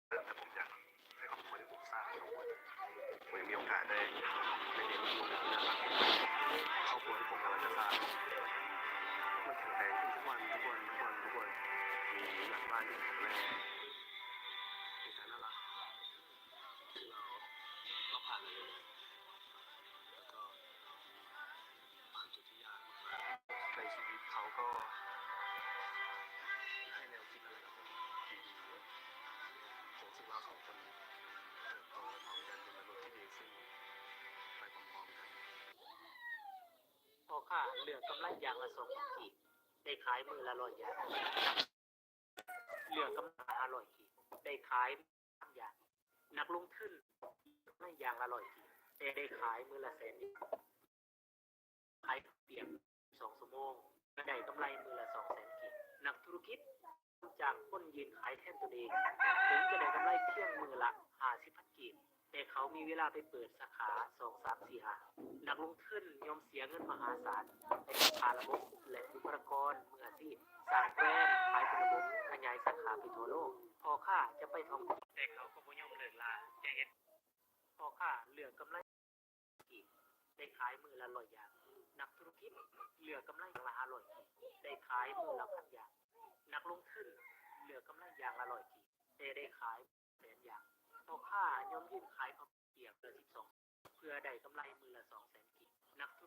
แต่ผมอยากให้ครอบครัวที่ผมสร้างทั้งหมดผมยังมีโอกาสได้เลี้ยงดูและดูแลครอบครัวที่ผมกำลังจะสร้างมันแข็งแรงขึ้นทุกวันมีหลังบ้านที่แข็งแรงมีแสนน่ารักที่เราผ่านมาเลยแล้วก็ผ่านจุดที่ยากมากในชีวิตเขาก็ให้แนวคิดอะไรกับผมดีๆผมซึ่งเราสองคนเติบโตพร้อมกันเป็นมนุษย์ที่ดีขึ้นไปพร้อมๆกัน พอค่าเหลือกำไรอย่างละ2,000 กีบได้ขายมือละ100 อย่างเหลือกำไร500 กีบได้ขาย3 อย่างนักลงทุนกำไรอย่างละ100 กีบแต่ได้ขายมือละแสนขายเปียก2 ชั่วโมงก็ได้กำไรมือละ200,000 กีบนักธุรกิจจากคนยืนขายแทนตัวเองถึงจะได้กำไรเพียงมือละ50,000 กีบแต่เขามีเวลาไปเปิดสาขา2 3 4 5นักลงทุนยอมเสียเงินมหาศาลในการพาระบบและบุคลากรมืออาชีพสร้างแบรนด์ขายเป็นระบบขยายสาขาไปทั่วโลกพอค่าจะไปท่องเที่ยวแต่เขาก็บ่ยอมเลิกลาจะเห็นพอค่าเหลือกำไรกีบได้ขายมือละ100 อย่างนักธุรกิจเหลือกำไรอย่างละ500 กีบได้ขายมือละ1,000 อย่างนักลงทุนเหลือกำไรอย่างละ100 กีบแต่ได้ขายแสนอย่างพอค่ายอมยื่นขายข้าวเปียกละ12เพื่อได้กำไรมือละ200,000 กีบนักธุ